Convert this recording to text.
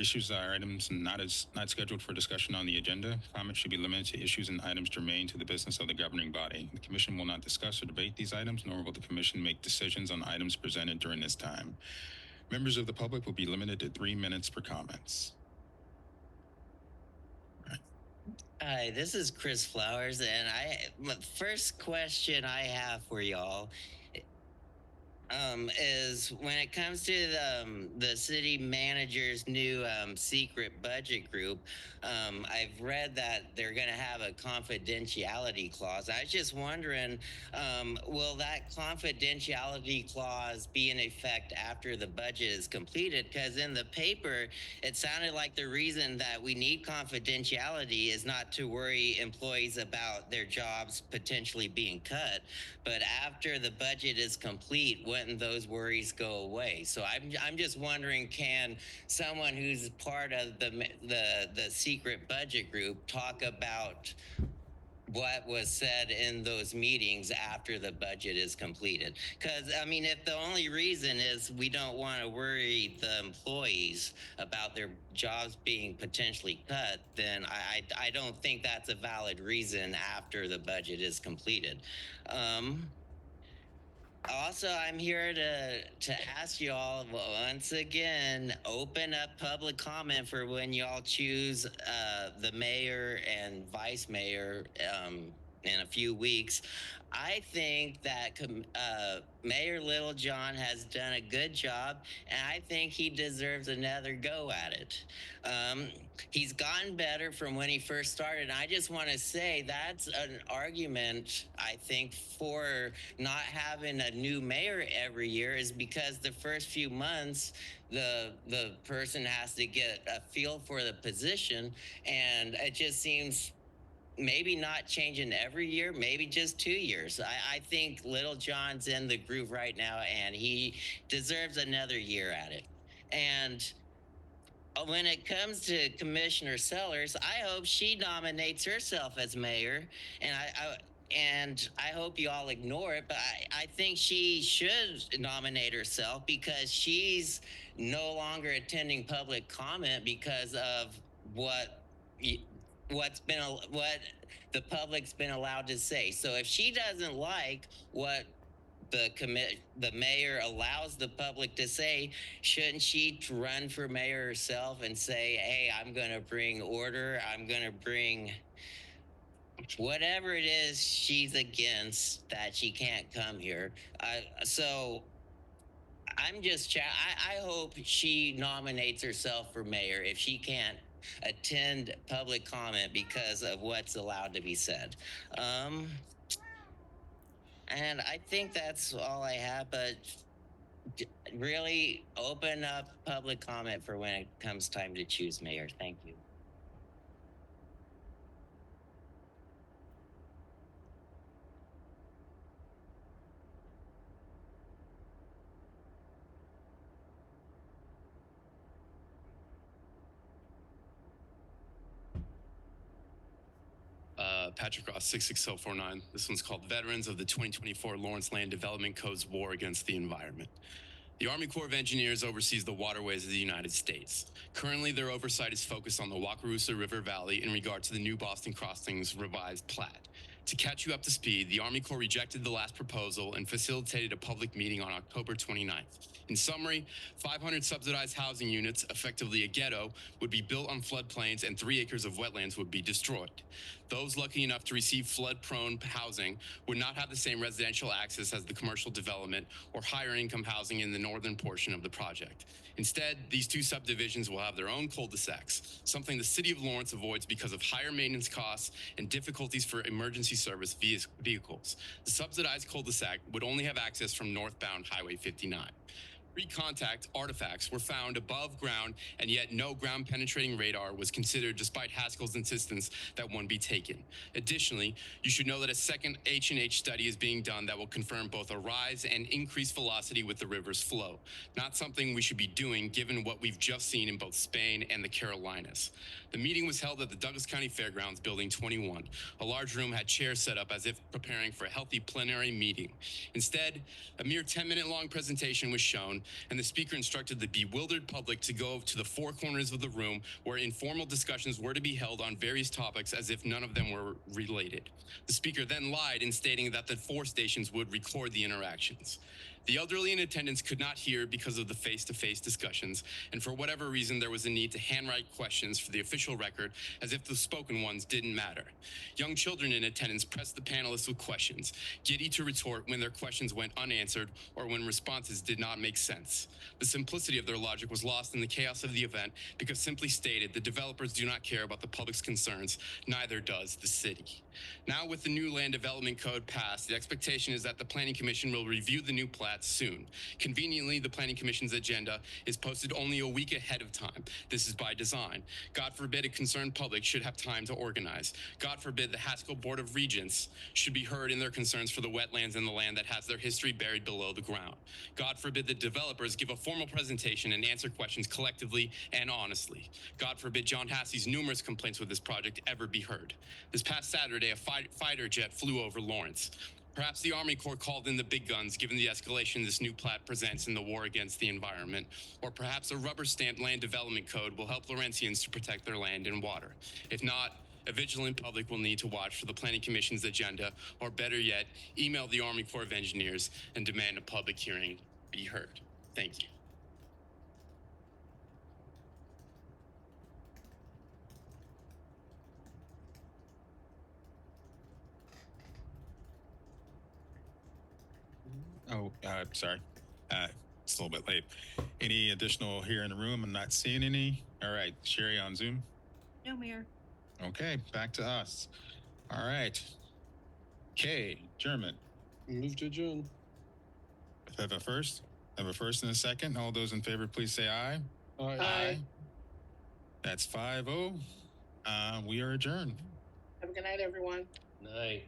issues that are items not scheduled for discussion on the agenda, comments should be limited to issues and items germane to the business of the governing body. The Commission will not discuss or debate these items, nor will the Commission make decisions on items presented during this time. Members of the public will be limited to 3 minutes for comments. Hi, this is Chris Flowers, and my first question I have for y'all is when it comes to the city manager's new secret budget group. I've read that they're going to have a confidentiality clause. I was just wondering, will that confidentiality clause be in effect after the budget is completed? Because in the paper, it sounded like the reason that we need confidentiality is not to worry employees about their jobs potentially being cut, but after the budget is complete, wouldn't those worries go away? So I'm just wondering, can someone who's part of the secret budget group talk about what was said in those meetings after the budget is completed? Because, I mean, if the only reason is we don't want to worry the employees about their jobs being potentially cut, then I don't think that's a valid reason after the budget is completed. Also, I'm here to ask y'all once again, open up public comment for when y'all choose the mayor and vice mayor in a few weeks. I think that Mayor Littlejohn has done a good job, and I think he deserves another go at it. He's gotten better from when he first started. And I just want to say that's an argument, I think, for not having a new mayor every year, is because the first few months, the person has to get a feel for the position, and it just seems maybe not changing every year, maybe just 2 years. I think Littlejohn's in the groove right now, and he deserves another year at it. And when it comes to Commissioner Sellers, I hope she nominates herself as mayor, and I hope you all ignore it, but I think she should nominate herself because she's no longer attending public comment because of what the public's been allowed to say. So if she doesn't like what the mayor allows the public to say, shouldn't she run for mayor herself and say, hey, I'm going to bring order, I'm going to bring whatever it is she's against, that she can't come here? So I'm just I hope she nominates herself for mayor if she can't attend public comment because of what's allowed to be said. And I think that's all I have, but really open up public comment for when it comes time to choose mayor. Thank you. Patrick Ross, 66049. This one's called Veterans of the 2024 Lawrence Land Development Code's War Against the Environment. The Army Corps of Engineers oversees the waterways of the United States. Currently, their oversight is focused on the Wakarusa River Valley in regard to the new Boston Crossings revised plat. To catch you up to speed, the Army Corps rejected the last proposal and facilitated a public meeting on October 29th. In summary, 500 subsidized housing units, effectively a ghetto, would be built on floodplains and 3 acres of wetlands would be destroyed. Those lucky enough to receive flood-prone housing would not have the same residential access as the commercial development or higher income housing in the northern portion of the project. Instead, these 2 subdivisions will have their own cul-de-sacs, something the city of Lawrence avoids because of higher maintenance costs and difficulties for emergency service vehicles. The subsidized cul-de-sac would only have access from northbound Highway 59. Pre-contact artifacts were found above ground, and yet no ground-penetrating radar was considered despite Haskell's insistence that one be taken. Additionally, you should know that a second H&H study is being done that will confirm both a rise and increased velocity with the river's flow, not something we should be doing given what we've just seen in both Spain and the Carolinas. The meeting was held at the Douglas County Fairgrounds, Building 21. A large room had chairs set up as if preparing for a healthy plenary meeting. Instead, a mere 10-minute long presentation was shown, down, and the speaker instructed the bewildered public to go to the four corners of the room where informal discussions were to be held on various topics as if none of them were related. The speaker then lied in stating that the four stations would record the interactions. The elderly in attendance could not hear because of the face-to-face discussions, and for whatever reason, there was a need to handwrite questions for the official record as if the spoken ones didn't matter. Young children in attendance pressed the panelists with questions, giddy to retort when their questions went unanswered or when responses did not make sense. The simplicity of their logic was lost in the chaos of the event because, simply stated, the developers do not care about the public's concerns, neither does the city. Now, with the new land development code passed, the expectation is that the Planning Commission will review the new plats soon. Conveniently, the Planning Commission's agenda is posted only a week ahead of time. This is by design. God forbid a concerned public should have time to organize. God forbid the Haskell Board of Regents should be heard in their concerns for the wetlands and the land that has their history buried below the ground. God forbid the developers give a formal presentation and answer questions collectively and honestly. God forbid John Hassey's numerous complaints with this project ever be heard. This past Saturday, a fighter jet flew over Lawrence. Perhaps the Army Corps called in the big guns given the escalation this new plat presents in the war against the environment. Or perhaps a rubber-stamped land development code will help Lawrencians to protect their land and water. If not, a vigilant public will need to watch for the Planning Commission's agenda, or better yet, email the Army Corps of Engineers and demand a public hearing be heard. Thank you. Oh, sorry. It's a little bit late. Any additional here in the room? I'm not seeing any. All right, Sherry on Zoom. No, Mayor. Okay, back to us. All right. Kay, German. Move to adjourn. Have a first? Have a first and a second. All those in favor, please say aye. Aye. That's 5-0. We are adjourned. Have a good night, everyone. Night.